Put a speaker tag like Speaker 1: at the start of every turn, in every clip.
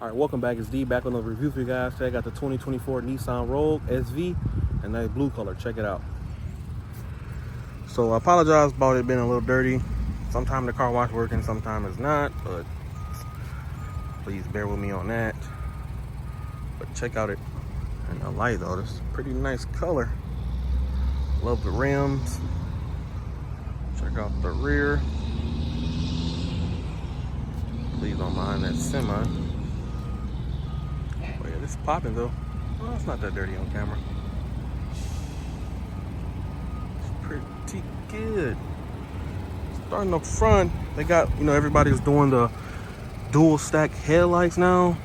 Speaker 1: All right, welcome back. It's D back on the review for you guys. Today I got the 2024 Nissan Rogue SV and that blue color. Check it out. So I apologize about it being a little dirty. Sometimes the car wash working, sometimes it's not, but please bear with me on that. But check out it in the light though. This is a pretty nice color. Love the rims. Check out the rear. Please don't mind that semi. Oh yeah, this is popping though. Well, it's not that dirty on camera. It's pretty good. Starting up front, they got, everybody's doing the dual stack headlights now.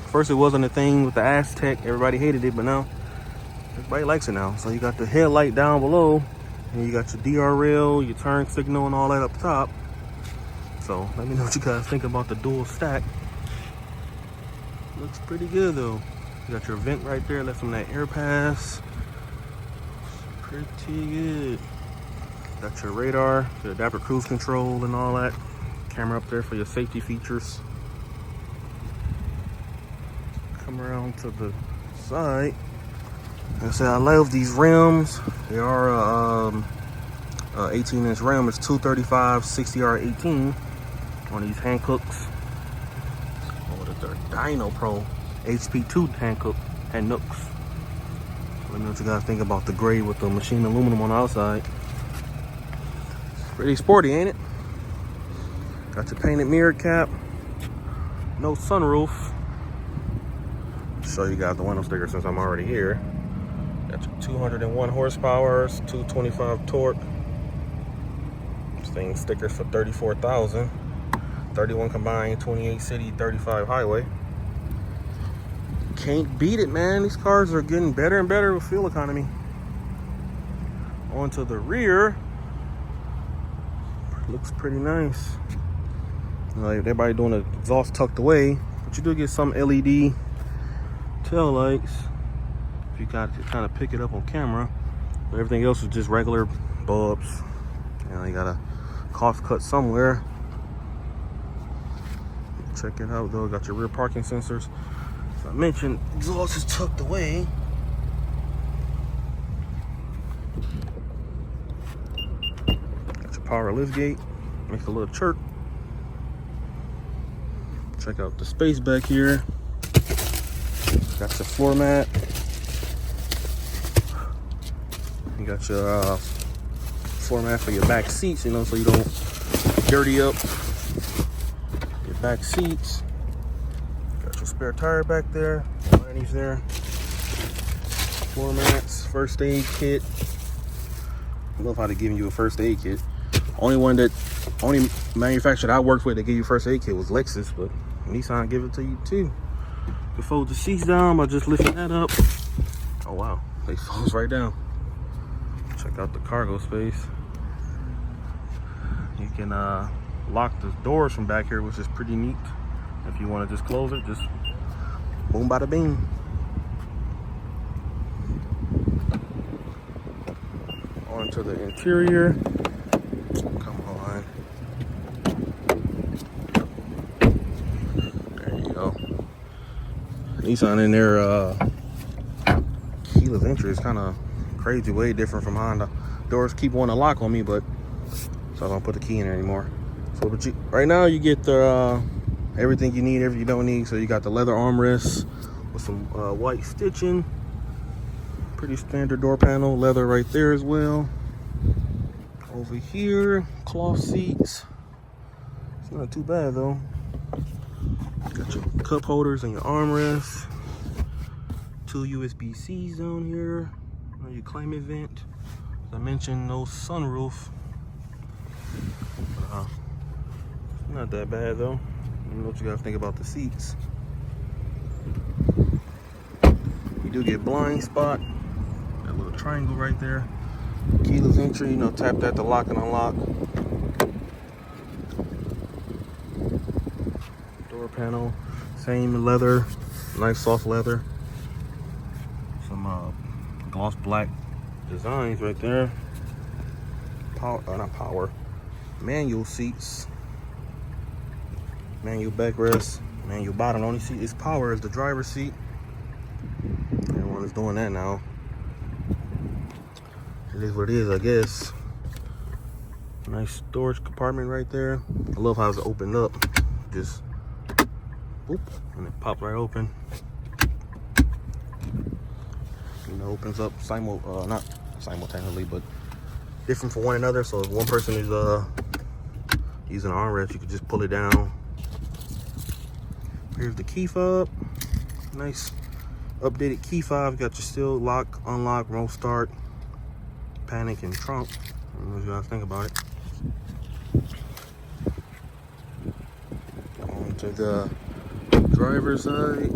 Speaker 1: First it wasn't a thing with the Aztec. Everybody hated it, but now everybody likes it now. So you got the headlight down below, and you got your DR rail, your turn signal, and all that up top. So let me know what you guys think about the dual stack. Looks pretty good though. You got your vent right there, let some of that air pass. Pretty good. Got your radar, your adaptive cruise control and all that. Camera up there for your safety features. Come around to the side. Like I said, I love these rims. They are 18-inch rim. It's 235 60R18 on these Hancooks. What is their Dyno Pro HP2 Hancooks. Let me know what you guys think about the gray with the machined aluminum on the outside. Pretty sporty, ain't it? Got your painted mirror cap. No sunroof. Show you guys the window sticker since I'm already here. Got your 201 horsepower, 225 torque. This thing stickers for $34,000. 31 combined, 28 city, 35 highway. Can't beat it, man. These cars are getting better and better with fuel economy. Onto the rear. Looks pretty nice. Like everybody doing the exhaust tucked away, but you do get some LED tail lights. If you got to kind of pick it up on camera, but everything else is just regular bulbs. You got a cost cut somewhere. Check it out though. Got your rear parking sensors. As I mentioned, exhaust is tucked away. Got your power lift gate. Makes a little chirp. Check out the space back here. Got your floor mat. You got your floor mat for your back seats, so you don't dirty up your back seats. Got your spare tire back there, underneath there. Floor mats, first aid kit. I love how they're giving you a first aid kit. Only manufacturer I worked with that gave you first aid kit was Lexus, but Nissan give it to you too. You can fold the seats down by just lifting that up. Oh wow, they fold right down. Check out the cargo space. You can lock the doors from back here, which is pretty neat. If you want to just close it, just boom, bada bing. Onto the interior. Come on. There you go. Nissan in there, keyless entry is kind of crazy, way different from Honda. Doors keep wanting to lock on me, but so I don't put the key in there anymore. So, but right now you get the everything you need, everything you don't need. So you got the leather armrests with some white stitching. Pretty standard door panel, leather right there as well. Over here, cloth seats. It's not too bad though. Got your cup holders and your armrests. 2 USB-Cs on here. Your climate vent. As I mentioned, no sunroof. Not that bad though. Let me know what you guys think about the seats. You do get blind spot. That little triangle right there. Keyless entry, tap that to lock and unlock. Door panel, same leather, nice soft leather. Some gloss black designs right there. Manual seats. Manual backrest. Manual bottom. The only seat is power is the driver's seat. Everyone is doing that now. It is what it is, I guess. Nice storage compartment right there. I love how it's opened up. Just whoop, and it pops right open. You know, opens up not simultaneously, but different for one another. So if one person is using an armrest, you could just pull it down. Here's the key fob. Nice updated key fob. You got your still lock, unlock, remote start, panic, and trunk. I don't know what you guys think about it. On to the driver's side.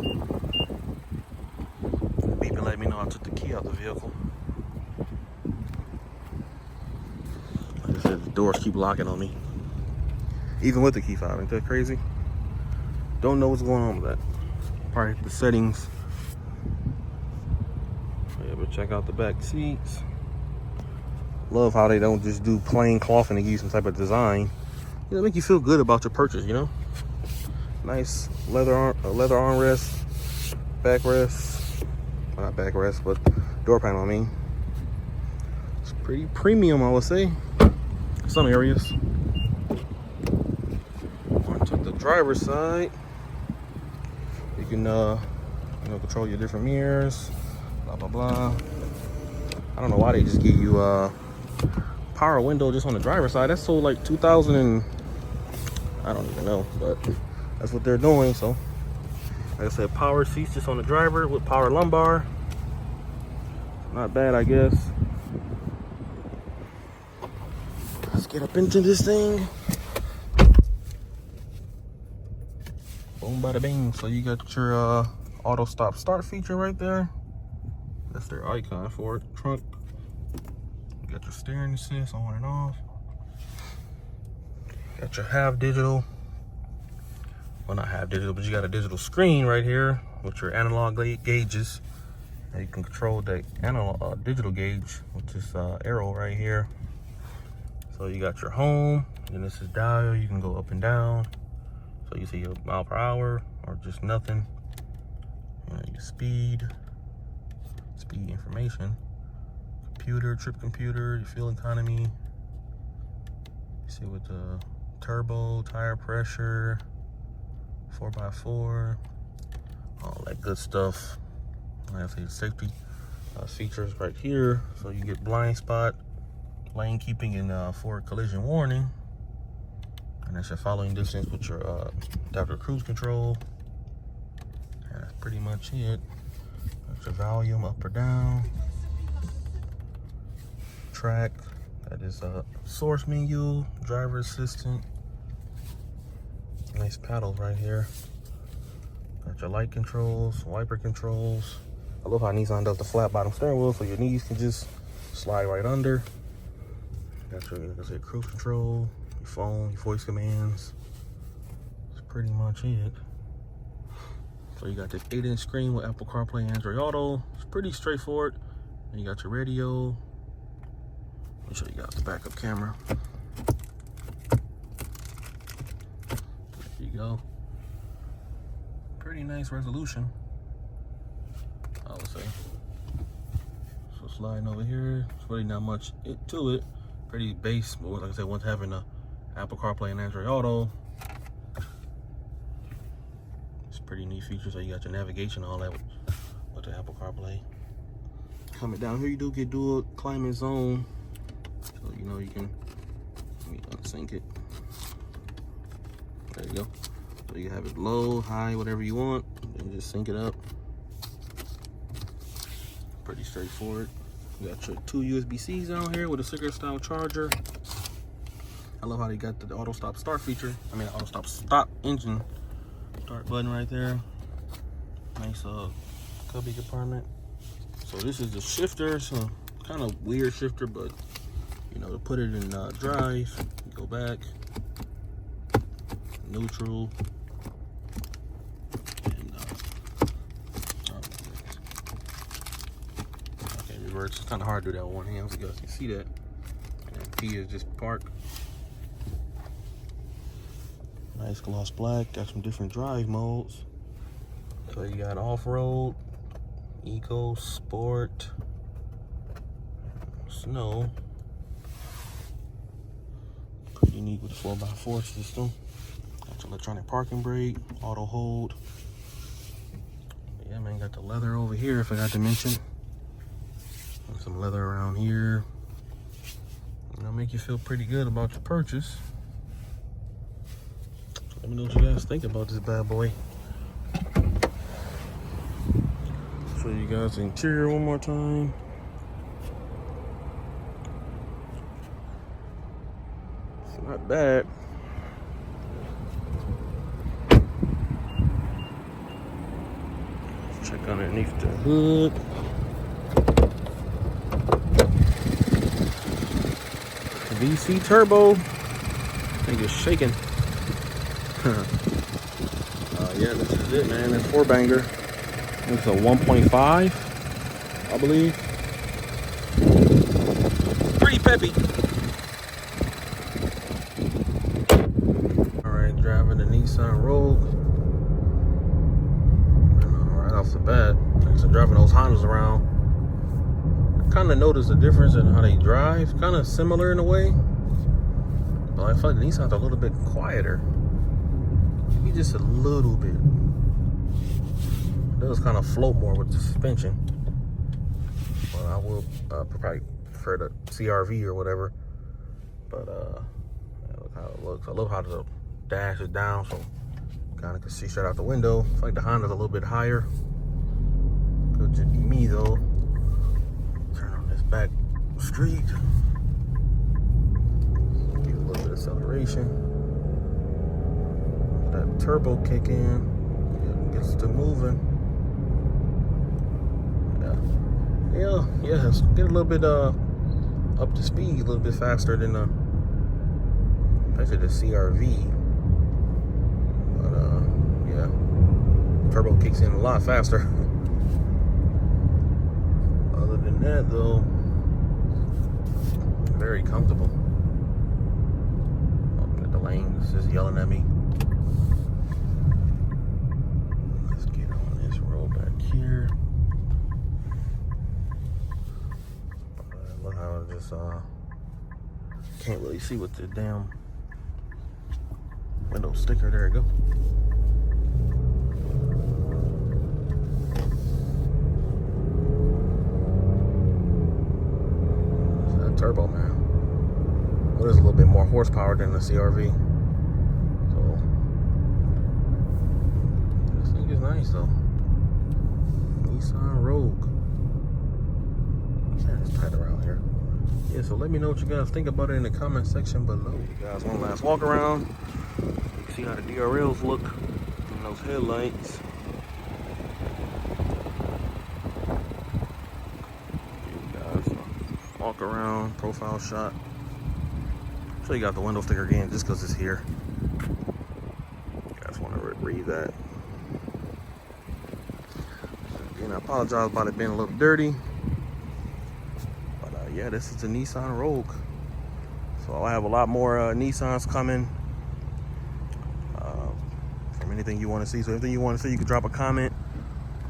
Speaker 1: Beep and let me know I took the key out the vehicle. Like I said, the doors keep locking on me. Even with the key fob, ain't that crazy? Don't know what's going on with that. Probably the settings. Yeah, but check out the back seats. Love how they don't just do plain cloth and they give you some type of design. You know, make you feel good about your purchase, you know? Nice leather armrest, backrest. Well, not backrest, but door panel, I mean. It's pretty premium, I would say. Some areas. On to the driver's side. You can control your different mirrors, blah blah blah. I don't know why they just give you power window just on the driver's side. That's so like 2000 and I don't even know, but that's what they're doing. So like I said, power seats just on the driver with power lumbar. Not bad, I guess. Let's get up into this thing. Boom, bada bing. So you got your auto stop start feature right there. That's their icon for it. Trunk. You got your steering assist on and off. Got your half digital. Well, not half digital, but you got a digital screen right here with your analog gauges. And you can control the analog digital gauge with this arrow right here. So you got your home, and this is dial. You can go up and down. So you see your mile per hour or just nothing. You know, your speed information, computer, trip computer, your fuel economy. You see with the turbo, tire pressure, 4x4, all that good stuff. I say safety features right here. So you get blind spot, lane keeping, and forward collision warning. And that's your following distance with your adaptive cruise control. And that's pretty much it. That's your volume up or down. Track. That is a source menu, driver assistant. Nice paddles right here. Got your light controls, wiper controls. I love how Nissan does the flat bottom steering wheel so your knees can just slide right under. Got your, like I said, cruise control, your phone, your voice commands. That's pretty much it. So you got this 8-inch screen with Apple CarPlay and Android Auto. It's pretty straightforward. And you got your radio. Let me show you guys the backup camera. There you go. Pretty nice resolution, I would say. So sliding over here, it's really not much to it. Pretty base, but like I said, once having a Apple CarPlay and Android Auto, it's pretty neat features. So you got your navigation, all that with the Apple CarPlay. Coming down here, you do get dual climate zone, so you know you can. Let me unsync it. There you go. So you have it low, high, whatever you want, and just sync it up. Pretty straightforward. You got your 2 USB-Cs down here with a cigarette style charger. I love how they got the auto stop start feature. I mean, auto stop engine start button right there. Nice cubby compartment. So this is the shifter. So kind of weird shifter, but you know, to put it in drive, go back, neutral. It's kind of hard to do that with one hand, so you guys can see that. And P is just park. Nice gloss black. Got some different drive modes. So you got off-road, eco, sport, snow. Pretty unique with the 4x4 system. Got your electronic parking brake, auto hold. Yeah, man, got the leather over here, if I got to mention. And some leather around here. You know, make you feel pretty good about your purchase. Let me know what you guys think about this bad boy. Show you guys the interior one more time. It's not bad. Let's check underneath the hood. VC turbo. I think it's shaking. Yeah, this is it, man. It's 4-banger. It's a 1.5, I believe. Pretty peppy. All right, driving the Nissan Rogue. Right off the bat, thanks to driving those Hondas around, I kind of noticed the difference in how they drive. Kind of similar in a way, but I feel like the Nissan's a little bit quieter. Maybe just a little bit. It does kind of float more with the suspension, but I will probably prefer the CRV or whatever. But yeah, look how it looks. I love how the dash is down, so kind of can see straight out the window. It's like the Honda's a little bit higher. Could just be me though. Turn on this back street. Give it a little bit of acceleration. That turbo kick in. Gets to moving. Yeah, it's get a little bit up to speed, a little bit faster than actually the CRV. But yeah, turbo kicks in a lot faster. Other than that, though, very comfortable. Looking at the lanes, just yelling at me. Let's get on this road back here. Look how I just can't really see with the damn window sticker. There you go. It's that turbo, man. Well, there's a little bit more horsepower than the CRV. So this thing is nice though. Nissan Rogue. Yeah, it's tight around here. Yeah, so let me know what you guys think about it in the comment section below. You guys, one last walk around. You can see how the DRLs look in those headlights. You guys, walk around, profile shot. So you got the window sticker again just because it's here. You guys want to read that. Again, I apologize about it being a little dirty. Yeah, this is the Nissan Rogue. So I have a lot more Nissans coming from anything you want to see. So anything you want to see, you can drop a comment.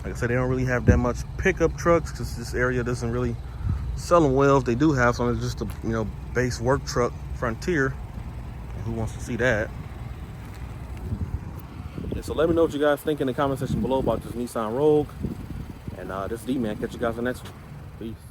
Speaker 1: Like I said, they don't really have that much pickup trucks because this area doesn't really sell them well. If they do have some, it's just a base work truck Frontier. And who wants to see that? Yeah, so let me know what you guys think in the comment section below about this Nissan Rogue. And this is D-Man. Catch you guys on the next one. Peace.